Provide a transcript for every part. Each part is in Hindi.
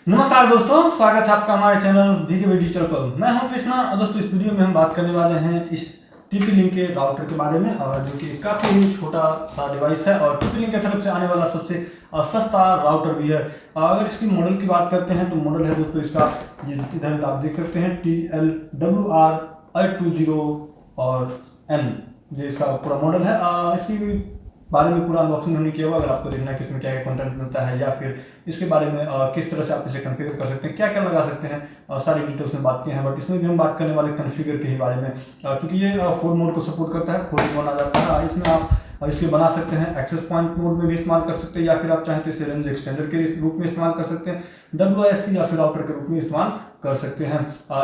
नमस्कार दोस्तों, स्वागत है आपका हमारे चैनल वीके डिजिटल पर। मैं हूं कृष्णा और दोस्तों इस वीडियो में हम बात करने वाले हैं इस टीपी लिंक के राउटर के बारे में, जो कि काफ़ी ही छोटा सा डिवाइस है और टीपी लिंक की तरफ से आने वाला सबसे सस्ता राउटर भी है। अगर इसकी मॉडल की बात करते हैं तो मॉडल है दोस्तों इसका, ये इधर आप देख सकते हैं TLWR820 और N, ये इसका पूरा मॉडल है। इसकी बारे में पूरा अनबॉक्सिंग हमने किया हुआ। अगर आपको देखना है कि इसमें क्या क्या कंटेंट मिलता है या फिर इसके बारे में किस तरह से आप इसे कॉन्फ़िगर कर सकते हैं, क्या क्या लगा सकते हैं, सारी डिटेल्स में बात की हैं। बट इसमें भी हम बात करने वाले कॉन्फ़िगर के ही बारे में, क्योंकि ये 4 मोड को सपोर्ट करता है, 4 मोड आ जाता है। इसमें आप इसके बना सकते हैं, एक्सेस पॉइंट मोड में भी इस्तेमाल कर सकते हैं या फिर आप चाहें तो इसे रेंज एक्सटेंडर के रूप में इस्तेमाल कर सकते हैं, WISP या फिर राउटर के रूप में इस्तेमाल कर सकते हैं।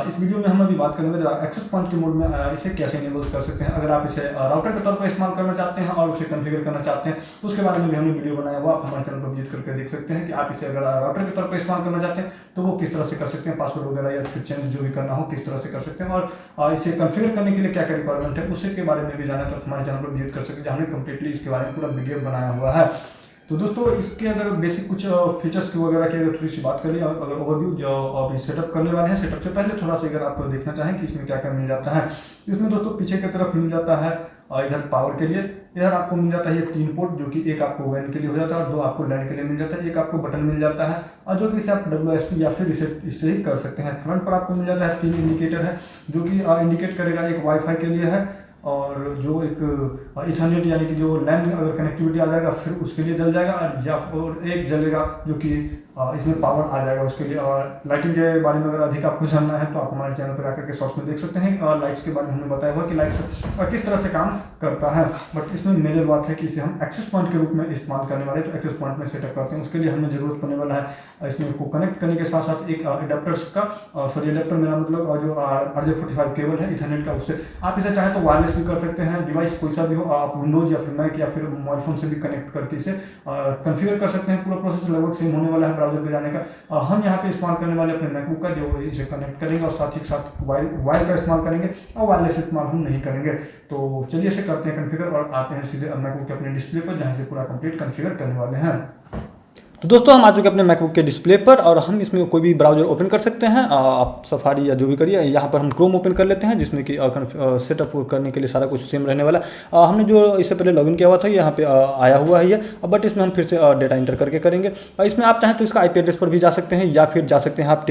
इस वीडियो में हम अभी बात करेंगे एक्सेस पॉइंट के मोड में इसे कैसे इनेबल कर सकते हैं। अगर आप इसे राउटर के तौर पर इस्तेमाल करना चाहते हैं और उसे कॉन्फ़िगर करना चाहते हैं तो उसके बारे में भी हमने वीडियो बनाया हुआ, आप हमारे चैनल पर विजिट करके देख सकते हैं कि आप इसे अगर राउटर के तौर पर इस्तेमाल करना चाहते हैं तो वो किस तरह से कर सकते हैं, पासवर्ड वगैरह या फिर चेंज जो भी करना हो किस तरह से कर सकते हैं, और इसे कॉन्फ़िगर करने के लिए क्या क्या रिक्वायरमेंट है उसके बारे में भी जाना तो हमारे चैनल पर विजिट कर सकते हैं, हमने कंप्लीटली इसके बारे में पूरा वीडियो बनाया हुआ है। तो दोस्तों इसके अगर बेसिक कुछ फीचर्स की वगैरह की अगर थोड़ी सी बात करें, अगर ओवरव्यू जो अभी सेटअप करने वाले हैं, सेटअप से पहले थोड़ा सा अगर आप देखना चाहें कि इसमें क्या क्या मिल जाता है, इसमें दोस्तों पीछे की तरफ मिल जाता है इधर पावर के लिए, इधर आपको मिल जाता है ये 3 पोर्ट, जो कि एक आपको WAN के लिए हो जाता है और 2 आपको LAN के लिए मिल जाता है। एक आपको बटन मिल जाता है और जो कि इसे आप WSP या फिर इससे ही कर सकते हैं। फ्रंट पर आपको मिल जाता है 3 इंडिकेटर है, जो कि इंडिकेट करेगा, एक वाईफाई के लिए है और जो एक इथरनेट यानी कि जो लैन अगर कनेक्टिविटी आ जाएगा फिर उसके लिए जल जाएगा, या और एक जलेगा जो कि इसमें पावर आ जाएगा उसके लिए। और लाइटिंग के बारे में अगर अधिक आपको जानना है तो आप हमारे चैनल पर आकर के शॉर्ट्स में देख सकते हैं। लाइट्स के बारे में हमने बताया हुआ कि लाइट्स किस तरह से काम करता है। बट इसमें मेजर बात है कि इसे हम एक्सेस पॉइंट के रूप में इस्तेमाल करने वाले, तो एक्सेस पॉइंट में सेटअप करते हैं उसके लिए हमें जरूरत पड़ने वाला है इसमें को कनेक्ट करने के साथ साथ एक एडाप्टर का, सॉरी एडाप्टर मेरा मतलब जो RJ45 केबल है इथरनेट का, उससे आप इसे चाहे तो वायरलेस भी कर सकते हैं। डिवाइस कोई सा भी हो, आप विंडोज या फिर मैक या फिर मोबाइल फोन से भी कनेक्ट करके इसे कॉन्फ़िगर कर सकते हैं। पूरा प्रोसेस लगभग सेम होने वाला है ब्राउजर पे जाने का। हम यहाँ पे इस्तेमाल करने वाले अपने मैकबुक का, जो इसे कनेक्ट करेंगे और साथ ही साथ वायर का इस्तेमाल करेंगे और वायरलेस इस्तेमाल हम नहीं करेंगे। तो चलिए इसे करते हैं कॉन्फ़िगर और आते हैं सीधे मैकबुक के अपने डिस्प्ले पर, जहाँ से पूरा कंप्लीट कॉन्फ़िगर करने वाले हैं। तो दोस्तों हम आ चुके हैं अपने मैकबुक के डिस्प्ले पर और हम इसमें कोई भी ब्राउजर ओपन कर सकते हैं। आप सफारी या जो भी करिए, यहाँ पर हम क्रोम ओपन कर लेते हैं, जिसमें कि सेटअप करने के लिए सारा कुछ सेम रहने वाला। हमने जो इससे पहले लॉगिन किया हुआ था यहाँ पे आया हुआ है ये, बट इसमें हम फिर से डेटा इंटर करके करेंगे। इसमें आप चाहें तो इसका IP एड्रेस पर भी जा सकते हैं या फिर जा सकते हैं आप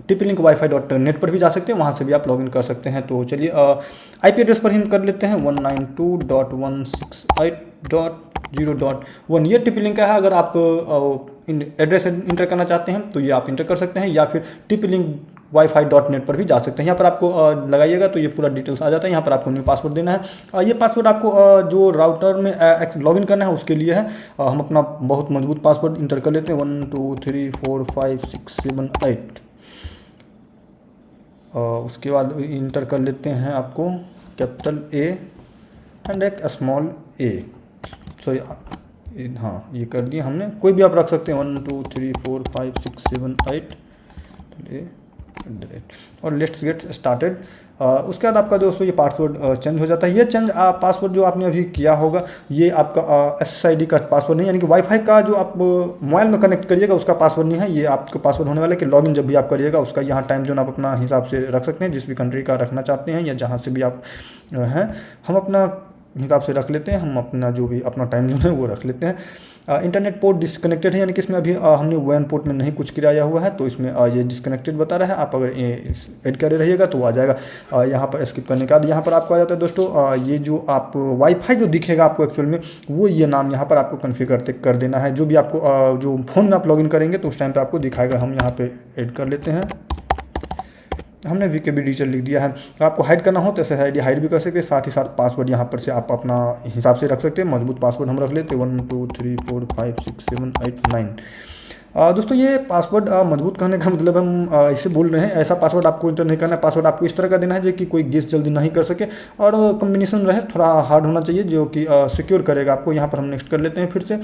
TP-Link wifi.net पर भी जा सकते हैं, वहाँ से भी आप लॉगिन कर सकते हैं। तो चलिए IP एड्रेस पर हम कर लेते हैं 192.168.0.1, ये TP-Link का है। अगर आप एड्रेस इंटर करना चाहते हैं तो ये आप इंटर कर सकते हैं या फिर TP-Link wifi.net पर भी जा सकते हैं। यहाँ पर आपको लगाइएगा तो ये पूरा डिटेल्स आ जाता है। यहाँ पर आपको न्यू पासवर्ड देना है। ये पासवर्ड आपको जो राउटर में लॉगिन करना है उसके लिए है। हम अपना बहुत मजबूत पासवर्ड इंटर कर लेते हैं 1 2 3 4 5 6 7 8। उसके बाद इंटर कर लेते हैं आपको कैपिटल A एंड एक स्मॉल a, सॉरी हाँ ये कर दिया हमने। कोई भी आप रख सकते हैं 1 2 3 4 5 6 7 8 और लेट्स गेट स्टार्टेड। उसके बाद आपका दोस्तों ये पासवर्ड चेंज हो जाता है। ये चेंज पासवर्ड जो आपने अभी किया होगा ये आपका SSID का पासवर्ड नहीं, यानी कि वाईफाई का जो आप मोबाइल में कनेक्ट करिएगा उसका पासवर्ड नहीं है। ये आपका पासवर्ड होने वाला है कि लॉगिन जब भी आप करिएगा उसका यहाँ टाइम जोन आप अपना हिसाब से रख सकते हैं, जिस भी कंट्री का रखना चाहते हैं या जहाँ से भी आप हैं। हम अपना हिसाब से रख लेते हैं, हम अपना जो भी अपना टाइम जोन है वो रख लेते हैं। इंटरनेट पोर्ट डिसकनेक्टेड है, यानी कि इसमें अभी हमने WAN पोर्ट में नहीं कुछ किया हुआ है, तो इसमें ये डिसकनेक्टेड बता रहा है। आप अगर ऐड करे रहिएगा तो आ जाएगा। यहाँ पर स्किप करने के बाद यहाँ पर आपको आ जाता है दोस्तों, ये जो आप वाईफाई जो दिखेगा आपको एक्चुअल में वो ये नाम यहाँ पर आपको कॉन्फ़िगर कर देना है। जो भी आपको जो फ़ोन में आप लॉगिन करेंगे तो उस टाइम पर आपको दिखाएगा। हम यहाँ पर ऐड कर लेते हैं, हमने वीके डिजिटल लिख दिया है। आपको हाइड करना हो तो SSID हाइड भी कर सकते हैं, साथ ही साथ पासवर्ड यहाँ पर से आप अपना हिसाब से रख सकते हैं। मजबूत पासवर्ड हम रख लेते हैं 1 2 3 4 5 6 7 8 9। दोस्तों ये पासवर्ड मजबूत करने का मतलब हम इसे बोल रहे हैं, ऐसा पासवर्ड आपको इंटर नहीं करना है। पासवर्ड आपको इस तरह का देना है जो कि कोई गेस जल्दी नहीं कर सके और कॉम्बिनेशन रहे, थोड़ा हार्ड होना चाहिए जो कि सिक्योर करेगा आपको। यहाँ पर हम नेक्स्ट कर लेते हैं फिर से।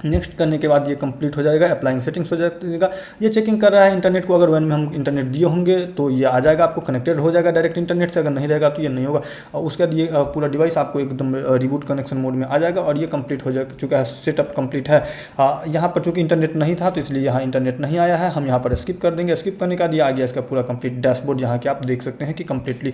नेक्स्ट करने के बाद ये कंप्लीट हो जाएगा, अप्लाइंग सेटिंग्स हो जाएगा। ये चेकिंग कर रहा है इंटरनेट को, अगर वैन में हम इंटरनेट दिए होंगे तो ये आ जाएगा, आपको कनेक्टेड हो जाएगा डायरेक्ट इंटरनेट से, अगर नहीं रहेगा तो ये नहीं होगा। और उसके बाद ये पूरा डिवाइस आपको एकदम रिबूट कनेक्शन मोड में आ जाएगा और ये कंप्लीट हो जा चुका है, सेटअप कंप्लीट है। यहाँ पर चूँकि इंटरनेट नहीं था तो इसलिए यहाँ इंटरनेट नहीं आया है, हम यहाँ पर स्किप कर देंगे। स्किप करने के बाद ये आ गया इसका पूरा कंप्लीट डैशबोर्ड, यहाँ के आप देख सकते हैं कि कंप्लीटली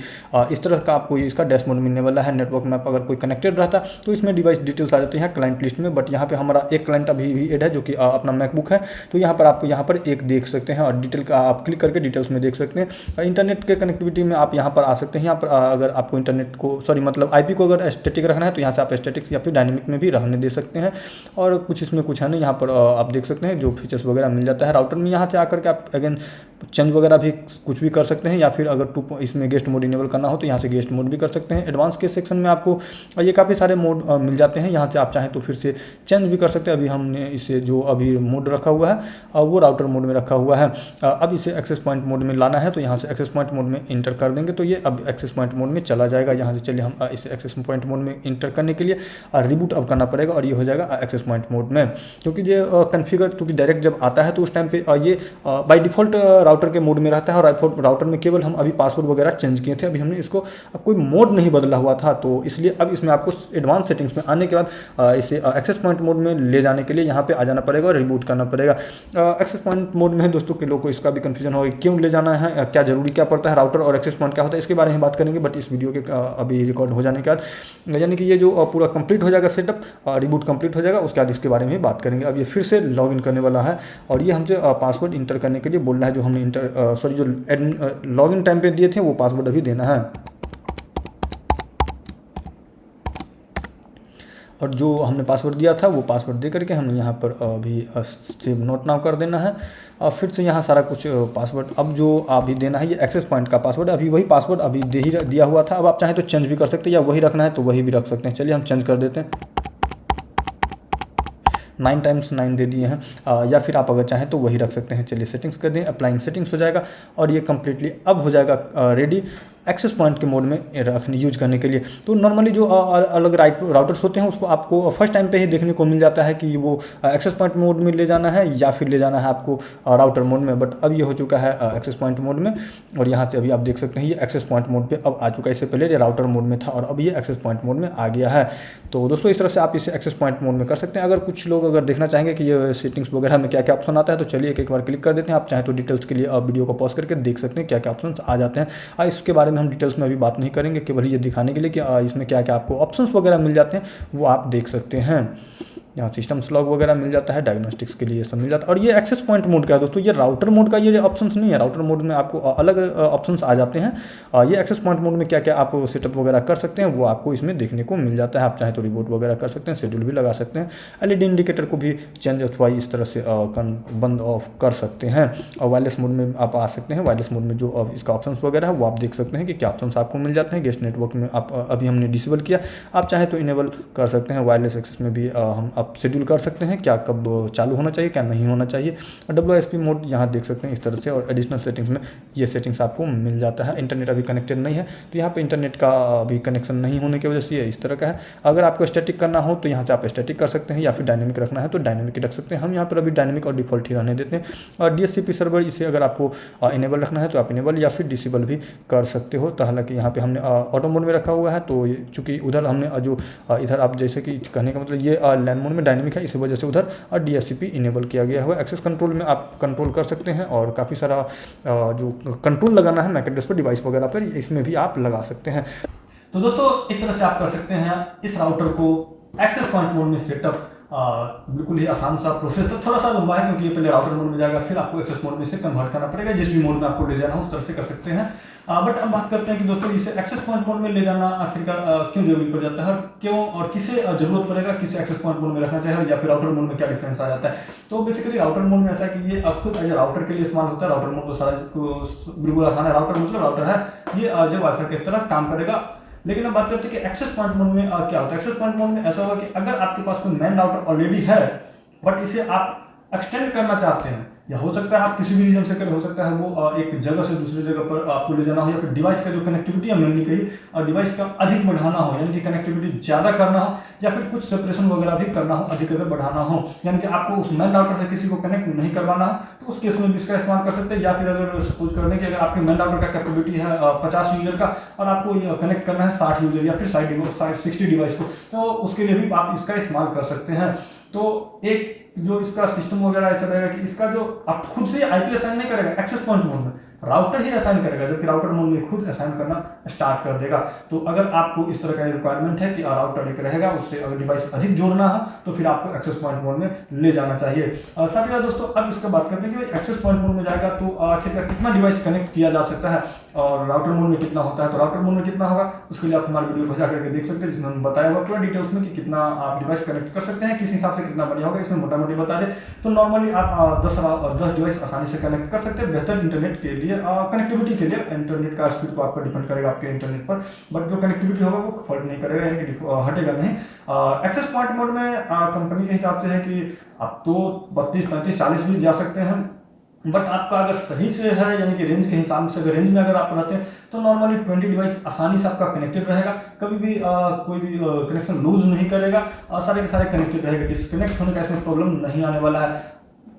इस तरह का आपको इसका डैशबोर्ड मिलने वाला है। नेटवर्क मैप अगर कोई कनेक्टेड रहता तो इसमें डिवाइस डिटेल्स आ जाती हैं क्लाइंट लिस्ट में, बट यहाँ पे हमारा एक क्लाइंट अभी भी ऐड है जो कि अपना मैकबुक है, तो यहाँ पर आप यहाँ पर एक देख सकते हैं और डिटेल का आप क्लिक करके डिटेल्स में देख सकते हैं। इंटरनेट के कनेक्टिविटी में आप यहाँ पर आ सकते हैं। यहाँ पर अगर आपको इंटरनेट को मतलब आईपी को अगर स्टैटिक रखना है तो यहाँ से आप स्टैटिक या फिर डायनेमिक में भी रखने दे सकते हैं। और कुछ इसमें कुछ है नहीं, यहाँ पर आप देख सकते हैं जो फीचर्स वगैरह मिल जाता है राउटर में। यहाँ से आकर के आप अगेन चेंज वगैरह भी कुछ भी कर सकते हैं, या फिर अगर इसमें गेस्ट मोड इनेबल करना हो तो यहाँ से गेस्ट मोड भी कर सकते हैं। एडवांस के सेक्शन में आपको ये काफ़ी सारे मोड मिल जाते हैं, यहाँ से आप चाहें तो फिर से चेंज भी कर सकते हैं। अभी हमने इसे जो अभी मोड रखा हुआ है और वो राउटर मोड में रखा हुआ है। अब इसे एक्सेस पॉइंट मोड में लाना है तो यहाँ से एक्सेस पॉइंट मोड में इंटर कर देंगे तो ये अब एक्सेस पॉइंट मोड में चला जाएगा। यहाँ से चलिए हम इसे एक्सेस पॉइंट मोड में इंटर करने के लिए रिबूट अब करना पड़ेगा और ये हो जाएगा एक्सेस पॉइंट मोड में, क्योंकि ये कन्फिगर चूँकि डायरेक्ट जब आता है तो उस टाइम पे ये बाय डिफ़ॉल्ट राउटर के मोड में रहता है। और राउटर में केवल हम अभी पासवर्ड वगैरह चेंज किए थे, अभी हमने इसको कोई मोड नहीं बदला हुआ था, तो इसलिए अब इसमें आपको एडवांस सेटिंग्स में आने के बाद इसे एक्सेस पॉइंट मोड में ले जाने के लिए यहाँ पे आ जाना पड़ेगा और रिबूट करना पड़ेगा। एक्सेस पॉइंट मोड में दोस्तों के लोगों को इसका भी कंफ्यूजन होगा क्यों ले जाना है, क्या जरूरी क्या पड़ता है, राउटर और एक्सेस पॉइंट क्या होता है, इसके बारे में बात करेंगे। बट इस वीडियो के अभी रिकॉर्ड हो जाने के बाद यानी कि ये जो पूरा कंप्लीट हो जाएगा सेटअप, रिबूट कंप्लीट हो जाएगा, उसके बाद इसके बारे में बात करेंगे। अब ये फिर से लॉग इन करने वाला है और ये हमसे पासवर्ड इंटर करने के लिए बोल रहा है, जो हमने जो लॉग इन टाइम पे दिए थे वो पासवर्ड अभी देना है। और जो हमने पासवर्ड दिया था वो पासवर्ड दे करके हमने यहाँ पर अभी सेव नोट नाउ कर देना है। और फिर से यहाँ सारा कुछ पासवर्ड अब जो अभी देना है, ये एक्सेस पॉइंट का पासवर्ड, अभी वही पासवर्ड अभी दिया हुआ था। अब आप चाहें तो चेंज भी कर सकते हैं या वही रखना है तो वही भी रख सकते हैं। चलिए हम चेंज कर देते हैं, 9 × 9 दे दिए हैं, या फिर आप अगर चाहें तो वही रख सकते हैं। चलिए सेटिंग्स कर दें, अप्लाइंग सेटिंग्स हो जाएगा और ये कंप्लीटली अब हो जाएगा रेडी एक्सेस पॉइंट के मोड में यूज करने के लिए। तो नॉर्मली जो अलग राउटर्स होते हैं उसको आपको फर्स्ट टाइम पे ही देखने को मिल जाता है कि वो एक्सेस पॉइंट मोड में ले जाना है या फिर ले जाना है आपको राउटर मोड में, बट अब ये हो चुका है एक्सेस पॉइंट मोड में। और यहाँ से अभी आप देख सकते हैं ये एक्सेस पॉइंट मोड पे अब आ चुका है, इससे पहले ये राउटर मोड में था और अब ये एक्सेस पॉइंट मोड में आ गया है। तो दोस्तों इस तरह से आप इसे एक्सेस पॉइंट मोड में कर सकते हैं। अगर कुछ लोग अगर देखना चाहेंगे कि ये सेटिंग्स वगैरह में क्या क्या ऑप्शन आता है तो चलिए एक बार क्लिक कर देते हैं। आप चाहें तो डिटेल्स के लिए वीडियो को पॉज करके देख सकते हैं क्या क्या ऑप्शन आ जाते हैं। इसके बारे में हम डिटेल्स में अभी बात नहीं करेंगे, केवल ये दिखाने के लिए कि इसमें क्या क्या आपको ऑप्शंस वगैरह मिल जाते हैं वो आप देख सकते हैं। यहाँ सिस्टम स्लॉग वगैरह मिल जाता है, डायग्नोस्टिक्स के लिए ये सब मिल जाता है। और ये एक्सेस पॉइंट मोड का है दोस्तों, ये राउटर मोड का ये ऑप्शंस नहीं है। राउटर मोड में आपको अलग ऑप्शंस आ जाते हैं। ये एक्सेस पॉइंट मोड में क्या क्या आप सेटअप वगैरह कर सकते हैं वो आपको इसमें देखने को मिल जाता है। आप चाहे तो रिबूट वगैरह कर सकते हैं, शेड्यूल भी लगा सकते हैं, एलईडी इंडिकेटर को भी चेंज अथवा इस तरह से बंद ऑफ कर सकते हैं। और वायरलेस मोड में आप आ सकते हैं। वायरलेस मोड में जो इसका ऑप्शन वगैरह है वो आप देख सकते हैं कि क्या ऑप्शन आपको मिल जाते हैं। गेस्ट नेटवर्क में आप अभी हमने डिसेबल किया, आप चाहें तो इनेबल कर सकते हैं। वायरलेस एक्सेस में भी हम आप शेड्यूल कर सकते हैं क्या कब चालू होना चाहिए क्या नहीं होना चाहिए। और WSP मोड यहाँ देख सकते हैं इस तरह से। और एडिशनल सेटिंग्स में ये सेटिंग्स आपको मिल जाता है। इंटरनेट अभी कनेक्टेड नहीं है तो यहाँ पे इंटरनेट का अभी कनेक्शन नहीं होने की वजह से ये इस तरह का है। अगर आपको स्टैटिक करना हो तो यहाँ से आप स्टैटिक कर सकते हैं, या फिर डायनेमिक रखना है तो डायनेमिक रख सकते हैं। हम यहाँ पर अभी डायनेमिक और डिफॉल्ट ही रहने देते हैं। और DHCP सर्वर इसे अगर आपको इनेबल रखना है तो आप इनेबल या फिर डिसेबल भी कर सकते हो। तो हालांकि यहाँ पे हमने ऑटो मोड में रखा हुआ है, तो चूँकि उधर हमने जो इधर आप जैसे कि कहने का मतलब ये लैंड मोड में डायनेमिक है, इस वजह से उधर DHCP इनेबल किया गया हुआ है। एक्सेस कंट्रोल में आप कंट्रोल कर सकते हैं और काफ़ी सारा जो कंट्रोल लगाना है मैक एड्रेस पर डिवाइस वगैरह पर, इसमें भी आप लगा सकते हैं। तो दोस्तों इस तरह से आप कर सकते हैं इस राउटर को एक्सेस पॉइंट मोड में सेटअप। बिल्कुल ही आसान सा प्रोसेस था, थोड़ा सा लंबा है क्योंकि ये पहले राउटर मोड में जाएगा, फिर आपको एक्सेस मोड में से कन्वर्ट करना पड़ेगा। जिस भी मोड में आपको ले जाना हो उस तरह से कर सकते हैं। बट अब बात करते हैं कि दोस्तों इसे एक्सेस पॉइंट मोड में ले जाना आखिरकार क्यों जरूरी पड़ जाता है, क्यों और किसे जरूरत पड़ेगा, किसे एक्सेस पॉइंट मोड में रखना चाहिए या फिर राउटर मोड में क्या डिफरेंस आ जाता है। तो बेसिकली राउटर मोड में ऐसा है कि ये अब खुद एज राउटर के लिए इस्तेमाल होता है। राउटर मोड तो सारा बिल्कुल आसान है। राउटर मतलब राउटर है, ये जब वाईफाई की तरह काम करेगा। लेकिन अब बात करते हैं कि एक्सेस पॉइंट मोड में क्या होता है। एक्सेस पॉइंट मोड में ऐसा होगा कि अगर आपके पास कोई मेन राउटर ऑलरेडी है बट इसे आप एक्सटेंड करना चाहते हैं या हो सकता है आप किसी भी रीजन से करें, हो सकता है वो एक जगह से दूसरी जगह पर आपको ले जाना हो, या फिर डिवाइस का जो कनेक्टिविटी है मेनली कही और डिवाइस का अधिक बढ़ाना हो, यानी कि कनेक्टिविटी ज़्यादा करना हो, या फिर कुछ सेपरेशन वगैरह भी करना हो, अधिक अगर बढ़ाना हो, यानी कि आपको उस मेन राउटर से किसी को कनेक्ट नहीं करवाना हो, तो उस केस में भी इसका इस्तेमाल कर सकते हैं। या फिर अगर सपोज करने की अगर आपके मेन राउटर का कैपेबिलिटी है 50 यूजर का और आपको कनेक्ट करना है 60 यूजर या फिर 60 डिवाइस को, तो उसके लिए भी आप इसका इस्तेमाल कर सकते हैं। तो एक जो इसका सिस्टम वगैरह ऐसा रहेगा कि इसका जो आप खुद से आईपी असाइन नहीं करेगा एक्सेस पॉइंट मोड में, राउटर ही असाइन करेगा, जबकि राउटर मोड में खुद असाइन करना स्टार्ट कर देगा। तो अगर आपको इस तरह का रिक्वायरमेंट है कि राउटर एक रहेगा, उससे अगर डिवाइस अधिक जोड़ना हो तो फिर आपको एक्सेस पॉइंट मोड में ले जाना चाहिए। साथ ही साथ दोस्तों अब इसका बात करते हैं कि एक्सेस पॉइंट मोड में जाएगा तो आखिरकार कितना डिवाइस कनेक्ट किया जा सकता है और राउटर मोड में कितना होता है। तो राउटर मोड में कितना होगा उसके लिए आप हमारे वीडियो को जाकर के देख सकते हैं, जिसमें हम बताया हुआ पूरा डिटेल्स में कि कितना आप डिवाइस कनेक्ट कर सकते हैं, किस हिसाब से कितना बढ़िया होगा, इसमें मोटा मोटी बता दें तो नॉर्मली आप 10 डिवाइस आसानी से कनेक्ट कर सकते हैं बेहतर इंटरनेट के लिए, कनेक्टिविटी के लिए। इंटरनेट का स्पीड तो आपका डिपेंड करेगा आपके इंटरनेट पर, बट जो कनेक्टिविटी होगा वो फर्क नहीं करेगा, यानी कि हटेगा नहीं। एक्सेस पॉइंट मोड में कंपनी के हिसाब से है कि आप तो 32, 35, 40 भी जा सकते हैं, बट आपका अगर सही से है यानी कि रेंज के हिसाब से, अगर रेंज में अगर आप रहते हैं तो नॉर्मली 20 डिवाइस आसानी से आपका कनेक्टेड रहेगा, कभी भी कोई भी कनेक्शन लूज नहीं करेगा, सारे के सारे कनेक्टेड रहेगा, डिस्कनेक्ट होने का इसमें प्रॉब्लम नहीं आने वाला है।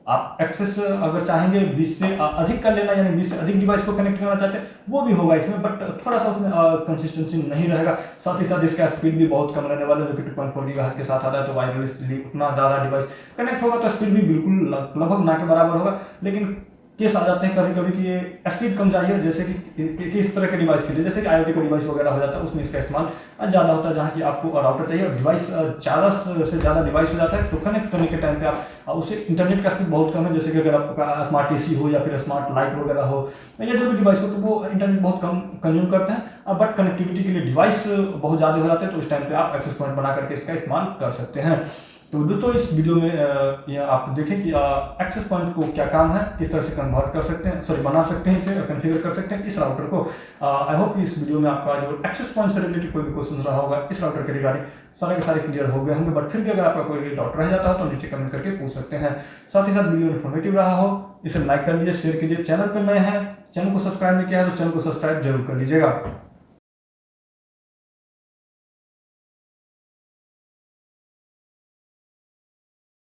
आप एक्सेस अगर चाहेंगे 20 से अधिक कर लेना, यानी 20 से अधिक डिवाइस को कनेक्ट करना चाहते हैं वो भी होगा इसमें, बट थोड़ा सा उसमें कंसिस्टेंसी नहीं रहेगा। साथ ही साथ इसका स्पीड भी बहुत कम रहने वाला है, जो कि 2.4 गीगाहर्ट्ज के साथ आता है। तो वायरलेसली उतना ज़्यादा डिवाइस कनेक्ट होगा तो स्पीड भी बिल्कुल लगभग ना के बराबर होगा, लेकिन केस आ जाते हैं कभी कभी कि ये स्पीड कम चाहिए, जैसे कि इस तरह के डिवाइस के लिए, जैसे कि IoT का डिवाइस वगैरह हो जाता है उसमें इसका इस्तेमाल ज़्यादा होता है, जहाँ की आपको राउटर चाहिए और डिवाइस ज़्यादा से ज़्यादा डिवाइस हो जाता है तो कनेक्ट करने के टाइम पे आप उससे इंटरनेट का स्पीड बहुत कम है। जैसे कि अगर आपका स्मार्ट AC हो या फिर स्मार्ट लाइट वगैरह हो या जो भी डिवाइस हो तो वो इंटरनेट बहुत कम कंज्यूम करते हैं, बट कनेक्टिविटी के लिए डिवाइस बहुत ज़्यादा हो जाते हैं, तो उस टाइम पर आप एक्सेस पॉइंट बना करके इसका इस्तेमाल कर सकते हैं। तो दोस्तों इस वीडियो में आप देखें कि एक्सेस पॉइंट को क्या काम है, किस तरह से कन्वर्ट कर सकते हैं, बना सकते हैं, इसे कॉन्फ़िगर कर सकते हैं इस राउटर को। आई होप कि इस वीडियो में आपका जो एक्सेस पॉइंट से रिलेटेड कोई भी क्वेश्चन रहा होगा इस राउटर के रिगार्डिंग सारे के सारे क्लियर हो गए होंगे, बट फिर भी अगर आपका कोई डाउट रह जाता हो तो नीचे कमेंट करके पूछ सकते हैं। साथ ही साथ वीडियो इन्फॉर्मेटिव रहा हो इसे लाइक कर लीजिए, शेयर कीजिए, चैनल पर नए हैं चैनल को सब्सक्राइब नहीं किया है तो चैनल को सब्सक्राइब जरूर कर लीजिएगा।